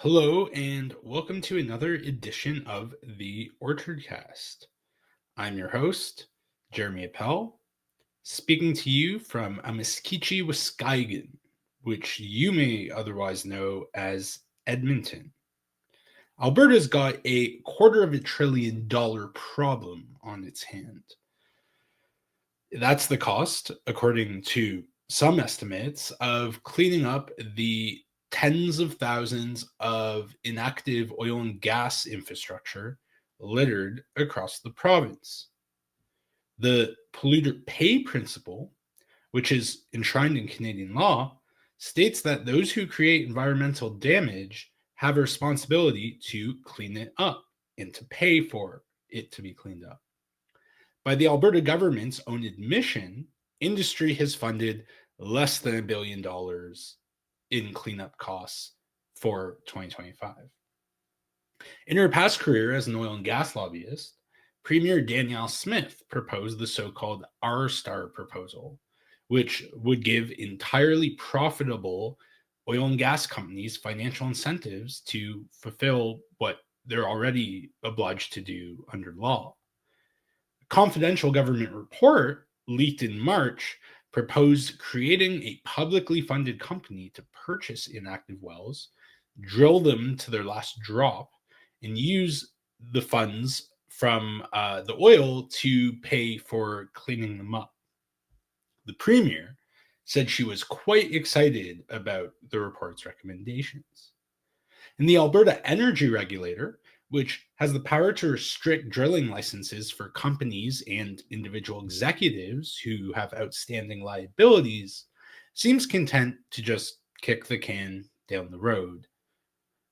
Hello, and welcome to another edition of the Orchardcast. I'm your host, Jeremy Appel, speaking to you from Amiskichi, Wisconsin, which you may otherwise know as Edmonton. Alberta's got a $250 billion problem on its hand. That's the cost, according to some estimates, of cleaning up the tens of thousands of inactive oil and gas infrastructure littered across the province. The polluter pay principle, which is enshrined in Canadian law, states that those who create environmental damage have a responsibility to clean it up and to pay for it to be cleaned up. By the Alberta government's own admission, industry has funded less than $1 billion in cleanup costs for 2025. In her past career as an oil and gas lobbyist, Premier Danielle Smith proposed the so-called R-Star proposal, which would give entirely profitable oil and gas companies financial incentives to fulfill what they're already obliged to do under law. A confidential government report leaked in March proposed creating a publicly funded company to purchase inactive wells, drill them to their last drop, and use the funds from the oil to pay for cleaning them up. The premier said she was quite excited about the report's recommendations. And the Alberta Energy Regulator, which has the power to restrict drilling licenses for companies and individual executives who have outstanding liabilities, seems content to just kick the can down the road.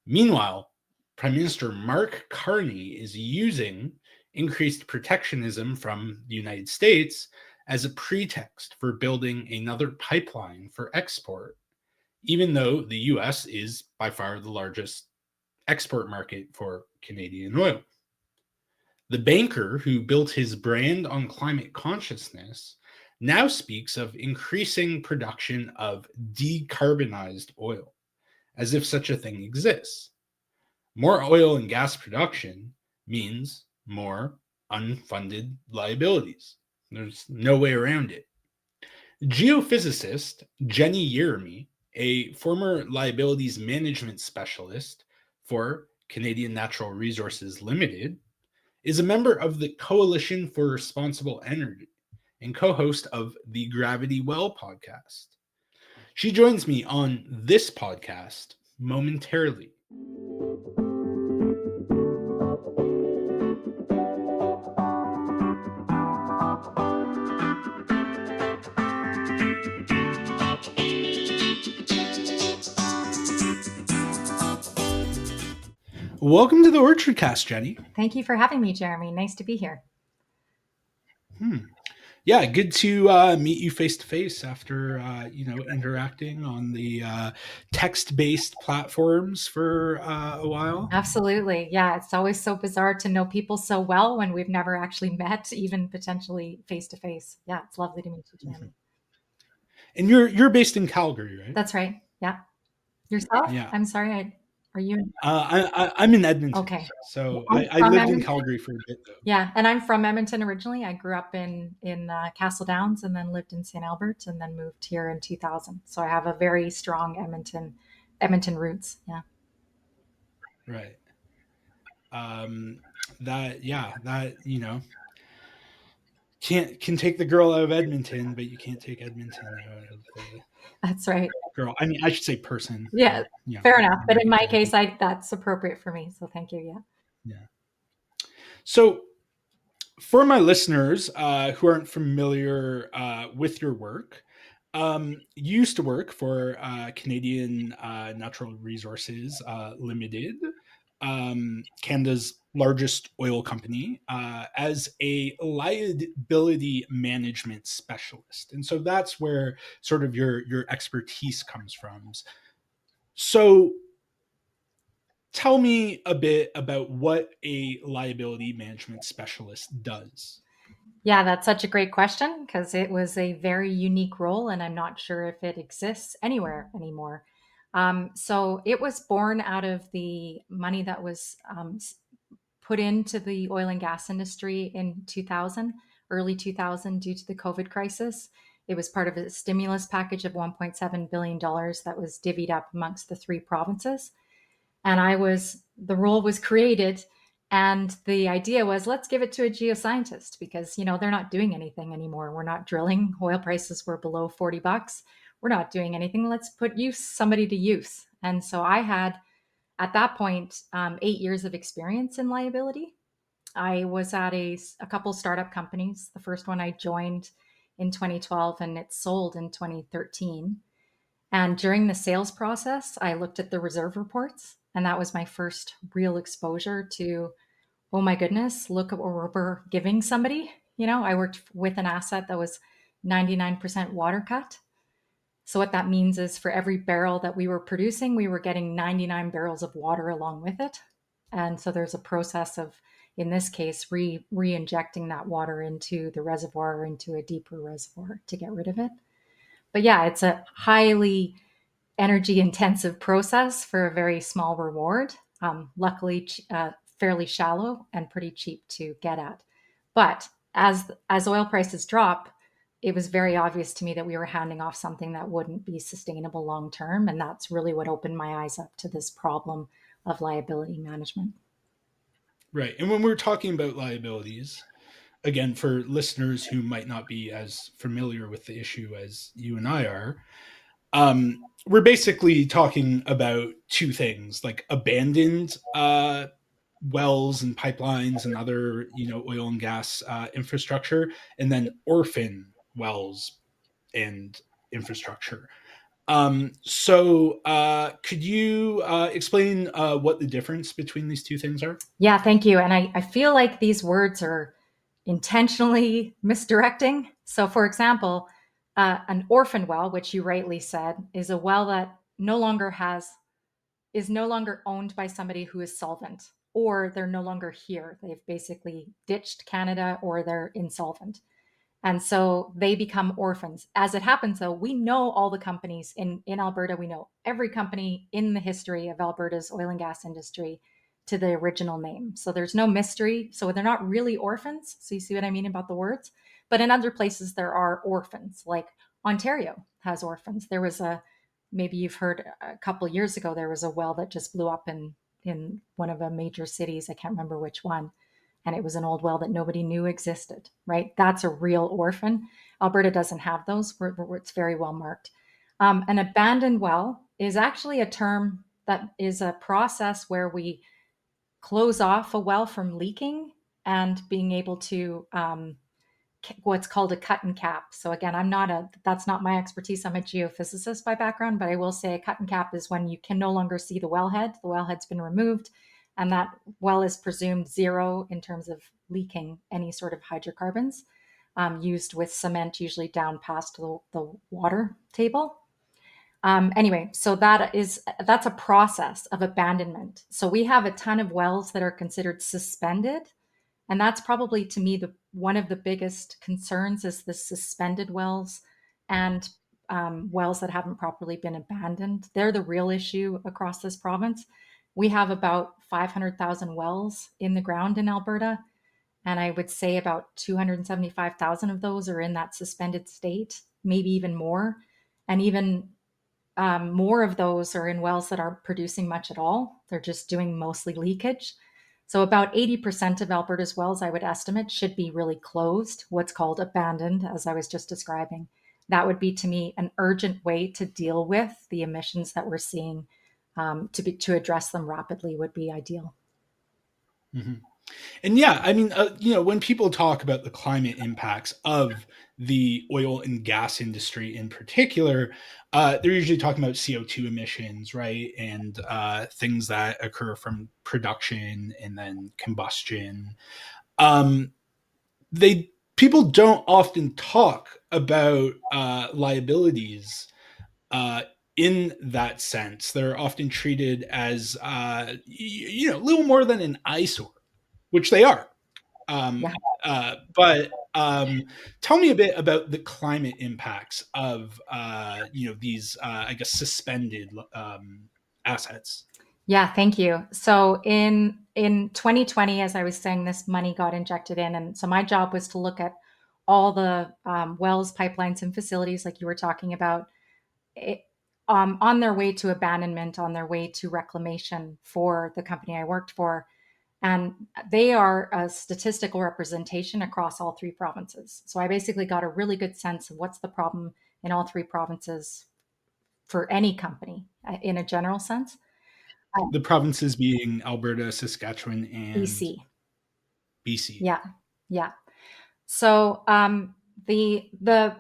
Meanwhile, Prime Minister Mark Carney is using increased protectionism from the United States as a pretext for building another pipeline for export, even though the US is by far the largest export market for Canadian oil. The banker who built his brand on climate consciousness now speaks of increasing production of decarbonized oil, as if such a thing exists. More oil and gas production means more unfunded liabilities. There's no way around it. Geophysicist Jenny Yeremiy, a former liabilities management specialist for Canadian Natural Resources Limited, is a member of the Coalition for Responsible Energy and co-host of the Gravity Well podcast. She joins me on this podcast momentarily. Welcome to the Orchardcast, Jenny. Thank you for having me, Jeremy. Nice to be here. Yeah, good to meet you face to face after interacting on the text-based platforms for a while. Absolutely. Yeah, it's always so bizarre to know people so well when we've never actually met, even potentially face to face. Yeah, it's lovely to meet you, Jeremy. And you're based in Calgary, right? That's right. Yeah. Yourself? Yeah. I'm sorry. Are you in? I'm in Edmonton. Okay. So I'm I from lived in Edmonton. Calgary for a bit, though. Yeah, and I'm from Edmonton originally. I grew up in Castle Downs and then lived in St. Albert and then moved here in 2000. So I have a very strong Edmonton roots. Yeah. Right. Can take the girl out of Edmonton, but you can't take Edmonton out of the That's right. girl. I mean, I should say person. Yeah, fair enough. But in my case, that's appropriate for me. So thank you. Yeah. So for my listeners who aren't familiar with your work, you used to work for Canadian Natural Resources Limited, Canada's largest oil company, as a liability management specialist. And so that's where sort of your expertise comes from. So tell me a bit about what a liability management specialist does. Yeah, that's such a great question because it was a very unique role, and I'm not sure if it exists anywhere anymore. So it was born out of the money that was put into the oil and gas industry in 2000, early 2000, due to the COVID crisis. It was part of a stimulus package of $1.7 billion that was divvied up amongst the three provinces. And the role was created. And the idea was, let's give it to a geoscientist because, they're not doing anything anymore. We're not drilling. Oil prices were below $40. We're not doing anything. Let's put somebody to use. And so I had, at that point, 8 years of experience in liability. I was at a couple startup companies. The first one I joined in 2012 and it sold in 2013. And during the sales process, I looked at the reserve reports, and that was my first real exposure to, oh my goodness, look at what we're giving somebody. I worked with an asset that was 99% water cut. So, what that means is for every barrel that we were producing, we were getting 99 barrels of water along with it. And so, there's a process of, in this case, re injecting that water into the reservoir or into a deeper reservoir to get rid of it. But yeah, it's a highly energy intensive process for a very small reward. Luckily, fairly shallow and pretty cheap to get at. But as oil prices drop, it was very obvious to me that we were handing off something that wouldn't be sustainable long term, and that's really what opened my eyes up to this problem of liability management. Right. And when we're talking about liabilities, again, for listeners who might not be as familiar with the issue as you and I are, we're basically talking about two things like abandoned wells and pipelines and other, oil and gas infrastructure, and then orphan wells and infrastructure. Could you explain what the difference between these two things are? Yeah, thank you. And I feel like these words are intentionally misdirecting. So, for example, an orphan well, which you rightly said, is a well that is no longer owned by somebody who is solvent, or they're no longer here. They've basically ditched Canada or they're insolvent. And so they become orphans. As it happens, though, we know all the companies in Alberta. We know every company in the history of Alberta's oil and gas industry to the original name. So there's no mystery. So they're not really orphans. So you see what I mean about the words? But in other places, there are orphans, like Ontario has orphans. Maybe you've heard a couple of years ago, there was a well that just blew up in one of the major cities. I can't remember which one, and it was an old well that nobody knew existed, right? That's a real orphan. Alberta doesn't have those. It's very well marked. An abandoned well is actually a term that is a process where we close off a well from leaking and being able to what's called a cut and cap. So again, that's not my expertise. I'm a geophysicist by background, but I will say a cut and cap is when you can no longer see the wellhead. The wellhead's been removed, and that well is presumed zero in terms of leaking any sort of hydrocarbons, used with cement, usually down past the water table. Anyway, so that's a process of abandonment. So we have a ton of wells that are considered suspended, and that's probably, to me, the one of the biggest concerns is the suspended wells and wells that haven't properly been abandoned. They're the real issue across this province. We have about 500,000 wells in the ground in Alberta, and I would say about 275,000 of those are in that suspended state, maybe even more. And even more of those are in wells that aren't producing much at all. They're just doing mostly leakage. So, about 80% of Alberta's wells, I would estimate, should be really closed, what's called abandoned, as I was just describing. That would be, to me, an urgent way to deal with the emissions that we're seeing. To address them rapidly would be ideal. Mm-hmm. And yeah, I mean, when people talk about the climate impacts of the oil and gas industry in particular, they're usually talking about CO2 emissions, right? And things that occur from production and then combustion. Um, People don't often talk about liabilities in that sense. They're often treated as, little more than an eyesore, which they are. Yeah. But Um, Tell me a bit about the climate impacts of these I guess suspended assets. Yeah, thank you. So in 2020, as I was saying, this money got injected in, and so my job was to look at all the wells, pipelines, and facilities, like you were talking about, it, on their way to abandonment, on their way to reclamation for the company I worked for, and they are a statistical representation across all three provinces. So I basically got a really good sense of what's the problem in all three provinces for any company in a general sense. The provinces being Alberta, Saskatchewan, and BC. BC. Yeah. Yeah. So the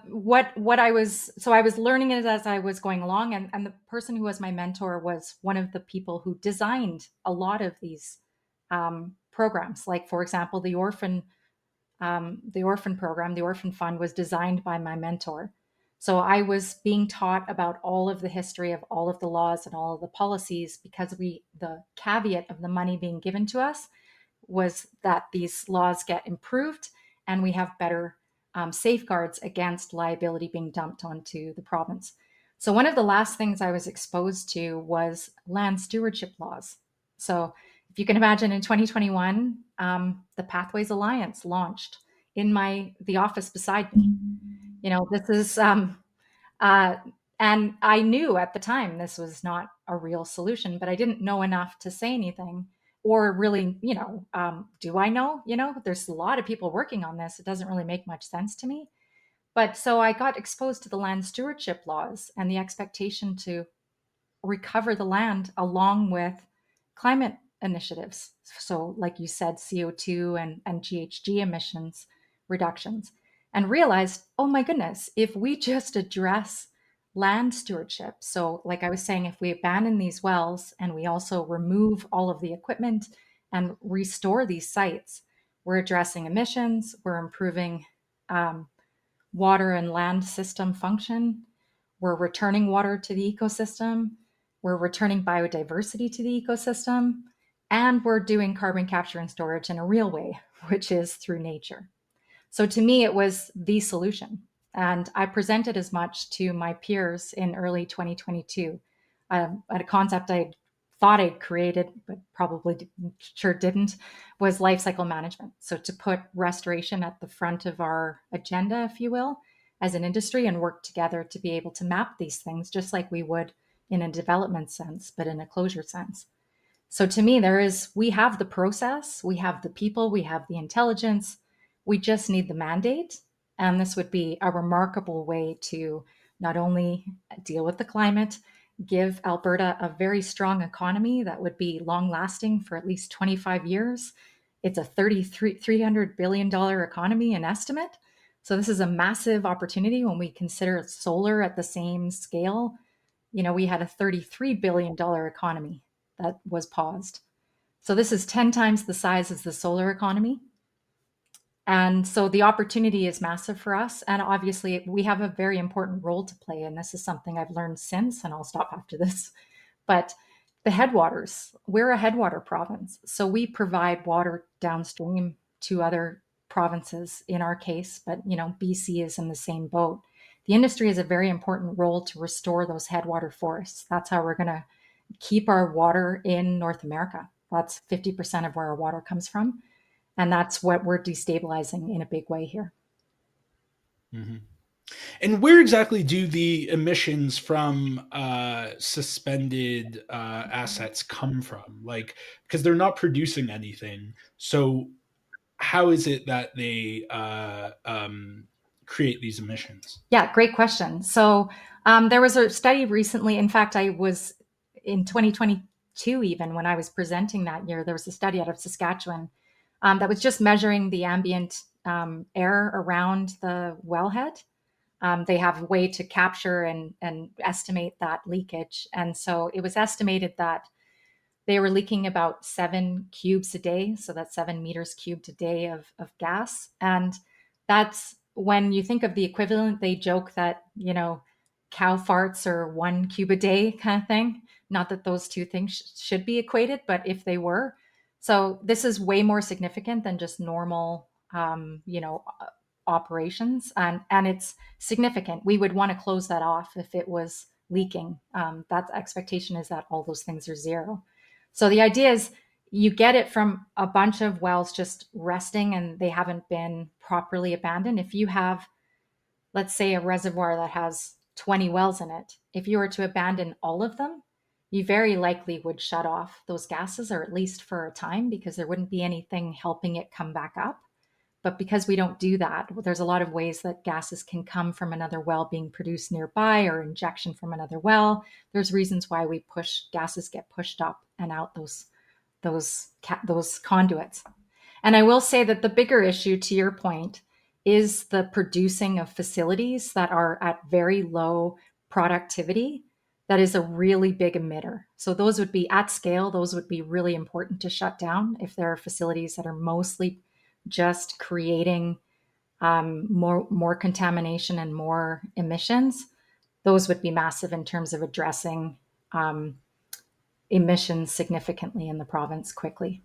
what I was so I was learning it as I was going along, and the person who was my mentor was one of the people who designed a lot of these programs. Like, for example, the orphan program, the orphan fund, was designed by my mentor. So I was being taught about all of the history of all of the laws and all of the policies, because the caveat of the money being given to us was that these laws get improved and we have better safeguards against liability being dumped onto the province. So, one of the last things I was exposed to was land stewardship laws. So, if you can imagine, in 2021, the Pathways Alliance launched in the office beside me. This is uh, and I knew at the time this was not a real solution, but I didn't know enough to say anything or really, do I know? There's a lot of people working on this. It doesn't really make much sense to me. But so I got exposed to the land stewardship laws and the expectation to recover the land along with climate initiatives. So, like you said, CO2 and GHG emissions reductions, and realized, oh my goodness, if we just address land stewardship. So, like I was saying, if we abandon these wells and we also remove all of the equipment and restore these sites, we're addressing emissions, we're improving um, water and land system function. We're returning water to the ecosystem. We're returning biodiversity to the ecosystem. And we're doing carbon capture and storage in a real way, which is through nature. So to me, it was the solution. And I presented as much to my peers in early 2022 at a concept I thought I'd created, but probably sure didn't, was life cycle management. So to put restoration at the front of our agenda, if you will, as an industry, and work together to be able to map these things just like we would in a development sense, but in a closure sense. So to me, we have the process, we have the people, we have the intelligence, we just need the mandate. And this would be a remarkable way to not only deal with the climate, give Alberta a very strong economy that would be long lasting for at least 25 years. It's a $300 billion economy, an estimate. So this is a massive opportunity when we consider solar at the same scale. We had a $33 billion economy that was paused. So this is 10 times the size as the solar economy. And so the opportunity is massive for us. And obviously, we have a very important role to play. And this is something I've learned since, and I'll stop after this. But the headwaters, we're a headwater province. So we provide water downstream to other provinces in our case, but BC is in the same boat. The industry has a very important role to restore those headwater forests. That's how we're going to keep our water in North America. That's 50% of where our water comes from. And that's what we're destabilizing in a big way here. Mm-hmm. And where exactly do the emissions from suspended assets come from? Like, because they're not producing anything. So, how is it that they create these emissions? Yeah, great question. So there was a study recently. In fact, I was in 2022, even when I was presenting that year, there was a study out of Saskatchewan that was just measuring the ambient air around the wellhead. They have a way to capture and estimate that leakage. And so it was estimated that they were leaking about 7 cubes a day. So that's 7 meters cubed a day of gas. And that's when you think of the equivalent, they joke that, cow farts are 1 cube a day kind of thing. Not that those two things should be equated, but if they were. So this is way more significant than just normal, operations, and it's significant. We would want to close that off if it was leaking. That expectation is that all those things are zero. So the idea is you get it from a bunch of wells just resting and they haven't been properly abandoned. If you have, let's say, a reservoir that has 20 wells in it, if you were to abandon all of them, you very likely would shut off those gases, or at least for a time, because there wouldn't be anything helping it come back up. But because we don't do that, there's a lot of ways that gases can come from another well being produced nearby or injection from another well. There's reasons why we push gases get pushed up and out those conduits. And I will say that the bigger issue, to your point, is the producing of facilities that are at very low productivity. That is a really big emitter. So those would be at scale, those would be really important to shut down if there are facilities that are mostly just creating more contamination and more emissions. Those would be massive in terms of addressing um, emissions significantly in the province quickly.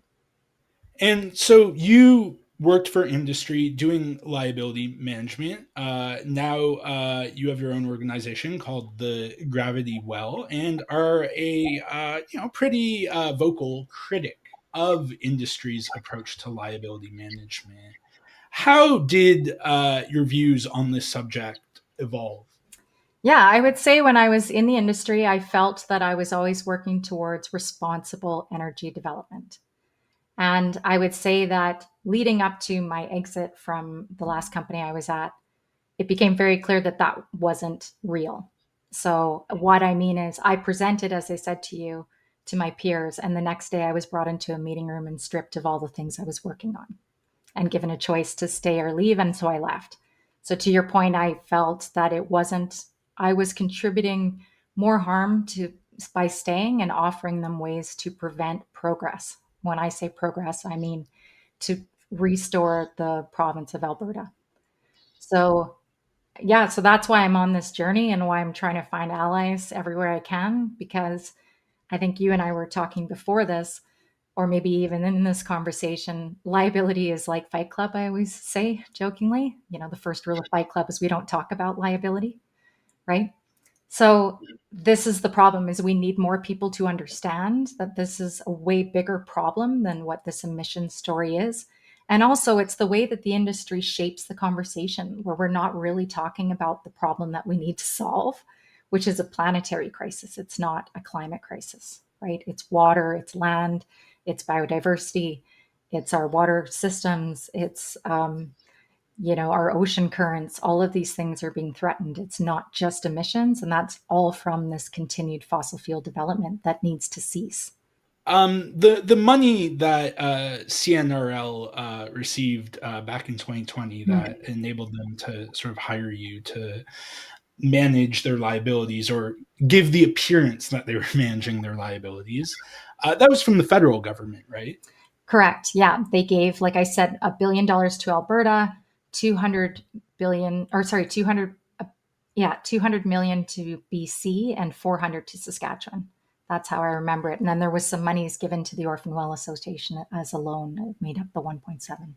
And so you worked for industry doing liability management. Now you have your own organization called the Gravity Well, and are a pretty vocal critic of industry's approach to liability management. How did your views on this subject evolve? Yeah, I would say when I was in the industry, I felt that I was always working towards responsible energy development. And I would say that leading up to my exit from the last company I was at, it became very clear that that wasn't real. So, what I mean is, I presented, as I said to you, to my peers, and the next day I was brought into a meeting room and stripped of all the things I was working on and given a choice to stay or leave. And so I left. So, to your point, I felt that it wasn't, I was contributing more harm to by staying and offering them ways to prevent progress. When I say progress, I mean to restore the province of Alberta. So, yeah, so that's why I'm on this journey and why I'm trying to find allies everywhere I can, because I think you and I were talking before this, or maybe even in this conversation, liability is like Fight Club, I always say jokingly. You know, the first rule of Fight Club is we don't talk about liability, right? So this is the problem, is we need more people to understand that this is a way bigger problem than what this emission story is. And also it's the way that the industry shapes the conversation, where we're not really talking about the problem that we need to solve, which is a planetary crisis. It's not a climate crisis, right? It's water, it's land, it's biodiversity, it's our water systems, it's our ocean currents. All of these things are being threatened. It's not just emissions, and that's all from this continued fossil fuel development that needs to cease. The money that CNRL received back in 2020 that Mm. enabled them to sort of hire you to manage their liabilities, or give the appearance that they were managing their liabilities, that was from the federal government, right? Correct. Yeah, they gave, like I said, $1 billion to Alberta, 200 billion, or sorry, 200, yeah, 200 million to BC, and 400 to Saskatchewan. That's how I remember it. And then there was some monies given to the Orphan Well Association as a loan. It made up the 1.7.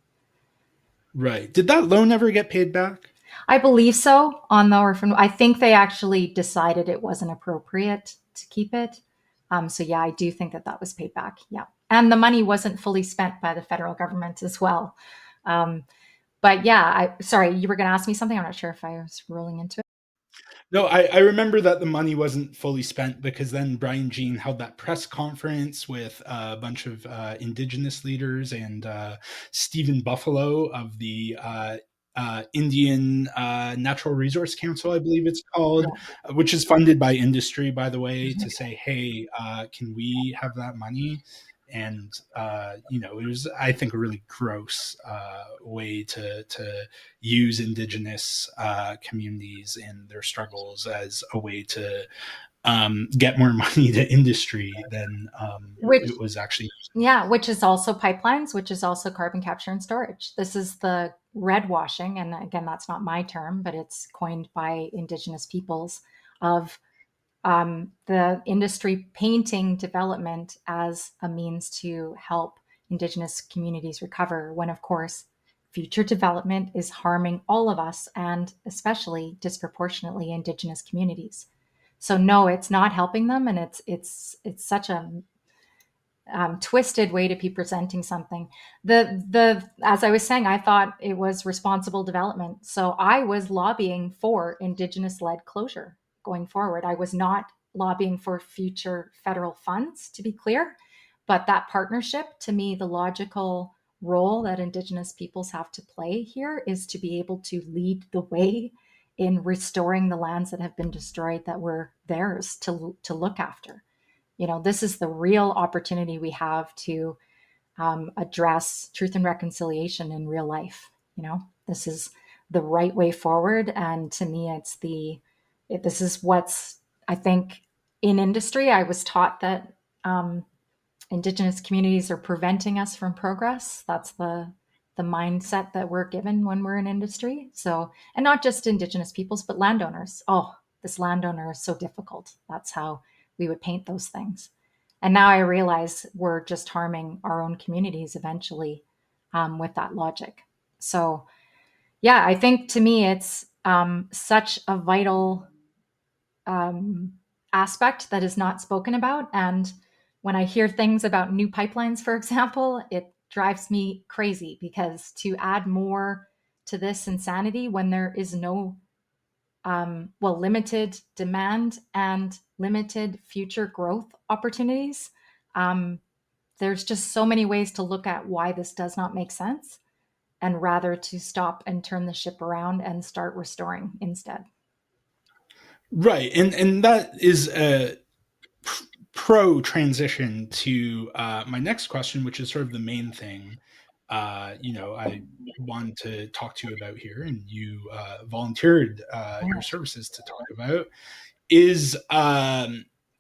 Right. Did that loan ever get paid back? I believe so on the orphan. I think they actually decided it wasn't appropriate to keep it. So yeah, I do think that that was paid back. Yeah, and the money wasn't fully spent by the federal government as well. Um, but yeah, sorry, you were going to ask me something. I'm not sure if I was rolling into it. No, I remember that the money wasn't fully spent because then Brian Jean held that press conference with a bunch of indigenous leaders and Stephen Buffalo of the Indian Natural Resource Council, I believe it's called, Yeah. which is funded by industry, by the way, to say, hey, can we have that money? And it was, I think, a really gross way to use indigenous communities and their struggles as a way to get more money to industry than Which it was actually. Yeah, which is also pipelines, which is also carbon capture and storage. This is the red washing, and again, that's not my term, but it's coined by Indigenous peoples, of the industry painting development as a means to help Indigenous communities recover, when of course future development is harming all of us and especially disproportionately Indigenous communities. So no, it's not helping them, and it's such a twisted way to be presenting something. The as I was saying, I thought it was responsible development, so I was lobbying for Indigenous led closure going forward. I was not lobbying for future federal funds, to be clear, but that partnership, to me, the logical role that Indigenous peoples have to play here is to be able to lead the way in restoring the lands that have been destroyed, that were theirs to look after. This is the real opportunity we have to address truth and reconciliation in real life. This is the right way forward. And to me, this is what's, I think, in industry. I was taught that Indigenous communities are preventing us from progress. That's the mindset that we're given when we're in industry. So, and not just Indigenous peoples, but landowners. Oh, this landowner is so difficult. That's how we would paint those things. And now I realize we're just harming our own communities eventually with that logic. So, yeah, I think to me it's such a vital um, aspect that is not spoken about. And when I hear things about new pipelines, for example, it drives me crazy, because to add more to this insanity when there is no, limited demand and limited future growth opportunities, um, there's just so many ways to look at why this does not make sense, and rather to stop and turn the ship around and start restoring instead. Right, and that is a pro transition to my next question, which is sort of the main thing. I wanted to talk to you about here, and you volunteered your services to talk about, is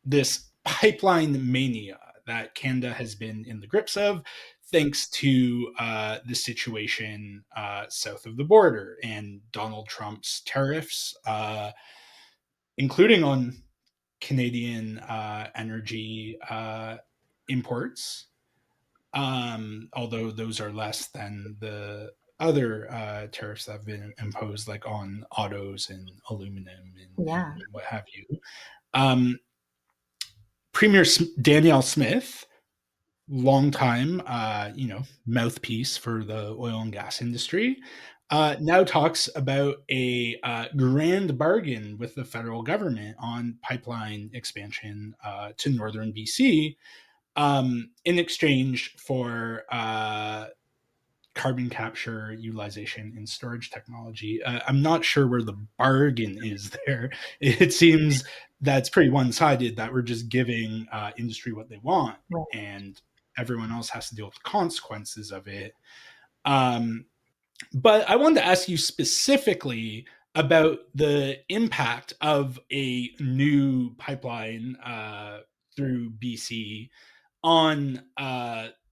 this pipeline mania that Canada has been in the grips of, thanks to the situation south of the border and Donald Trump's tariffs, including on Canadian energy imports, although those are less than the other tariffs that have been imposed, like on autos and aluminum and Yeah. what have you. Um, Premier Danielle Smith, longtime, mouthpiece for the oil and gas industry, now talks about a grand bargain with the federal government on pipeline expansion to northern BC, in exchange for carbon capture, utilization, and storage technology. I'm not sure where the bargain is there. It seems that's pretty one sided, that we're just giving industry what they want, Right. and everyone else has to deal with the consequences of it. Um, but I wanted to ask you specifically about the impact of a new pipeline through BC on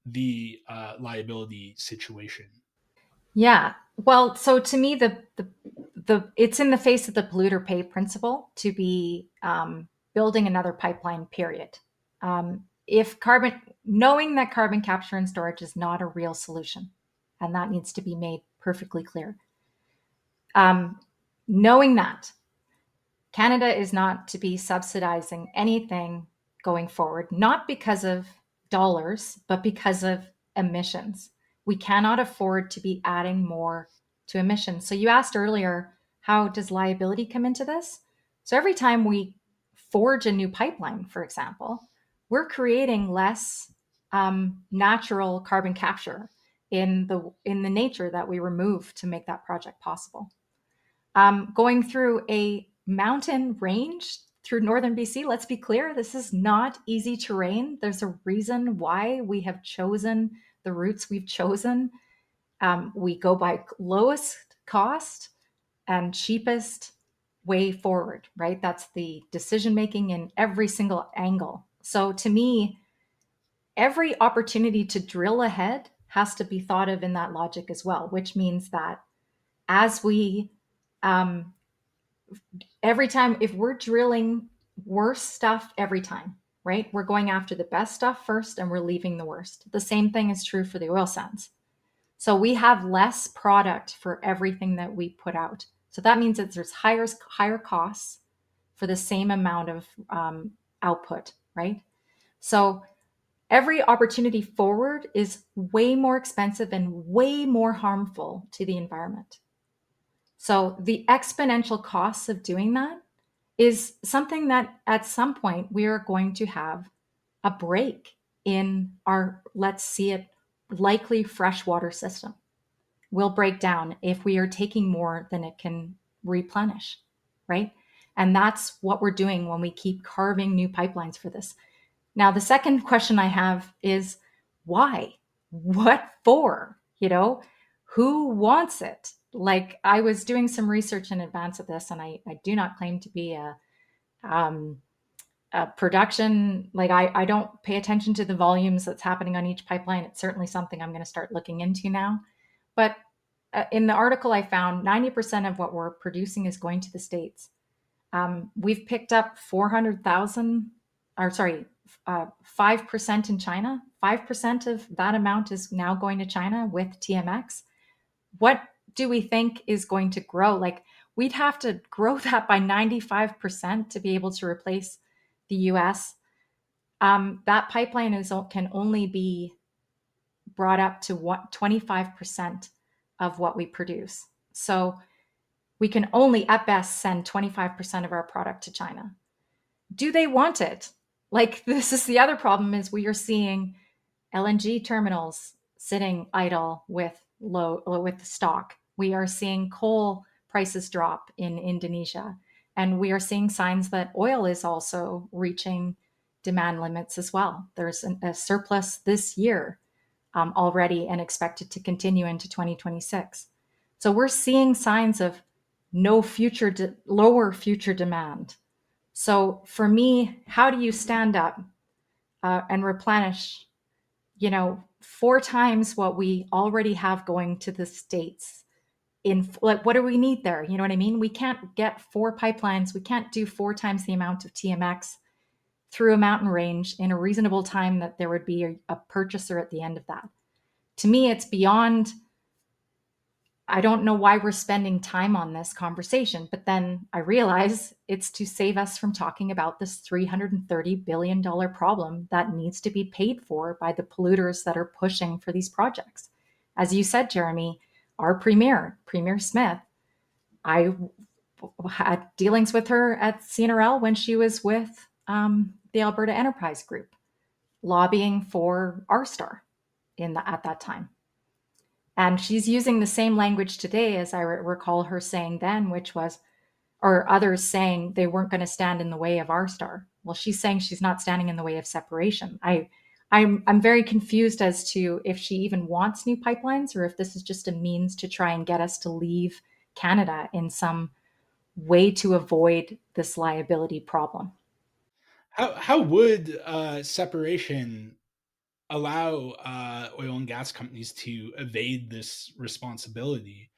the liability situation. Yeah. Well, so to me, the it's in the face of the polluter pay principle to be building another pipeline. Period. If carbon, knowing that carbon capture and storage is not a real solution, and that needs to be made perfectly clear. Um, Knowing that Canada is not to be subsidizing anything going forward, not because of dollars, but because of emissions. We cannot afford to be adding more to emissions. So you asked earlier, how does liability come into this? So every time we forge a new pipeline, for example, we're creating less natural carbon capture in the nature that we remove to make that project possible. Going through a mountain range through northern BC, let's be clear, this is not easy terrain. There's a reason why we have chosen the routes we've chosen. We go by lowest cost and cheapest way forward, right? That's the decision making in every single angle. So to me, every opportunity to drill ahead has to be thought of in that logic as well, which means that as we um, every time, if we're drilling worse stuff every time, right, we're going after the best stuff first and we're leaving the worst. The same thing is true for the oil sands. So we have less product for everything that we put out. So that means that there's higher costs for the same amount of output, right? So every opportunity forward is way more expensive and way more harmful to the environment. So the exponential costs of doing that is something that at some point we are going to have a break in our, let's see it, likely freshwater system will break down if we are taking more than it can replenish, right? And that's what we're doing when we keep carving new pipelines for this. Now, the second question I have is why? What for? Who wants it? Like, I was doing some research in advance of this, and I do not claim to be um, a production. Like, I don't pay attention to the volumes that's happening on each pipeline. It's certainly something I'm going to start looking into now. But in the article I found, 90% of what we're producing is going to the States. We've picked up 400,000, or sorry, 5% in China. 5% of that amount is now going to China with TMX. What do we think is going to grow? Like, we'd have to grow that by 95% to be able to replace the US. That pipeline can only be brought up to 25% of what we produce. So we can only at best send 25% of our product to China. Do they want it? Like, this is the other problem, is we are seeing LNG terminals sitting idle with stock. We are seeing coal prices drop in Indonesia, and we are seeing signs that oil is also reaching demand limits as well. There's a surplus this year already and expected to continue into 2026. So we're seeing signs of lower future demand. So for me, how do you stand up and replenish, four times what we already have going to the States? In, like, what do we need there? You know what I mean? We can't get four pipelines. We can't do four times the amount of TMX through a mountain range in a reasonable time that there would be a purchaser at the end of that. To me, it's beyond. I don't know why we're spending time on this conversation, but then I realize it's to save us from talking about this $330 billion problem that needs to be paid for by the polluters that are pushing for these projects. As you said, Jeremy, our Premier Smith, I had dealings with her at CNRL when she was with the Alberta Enterprise Group, lobbying for R-Star at that time. And she's using the same language today as I recall her saying then, which was, or others saying they weren't going to stand in the way of R-Star. Well, she's saying she's not standing in the way of separation. I'm very confused as to if she even wants new pipelines or if this is just a means to try and get us to leave Canada in some way to avoid this liability problem. How would separation allow oil and gas companies to evade this responsibility?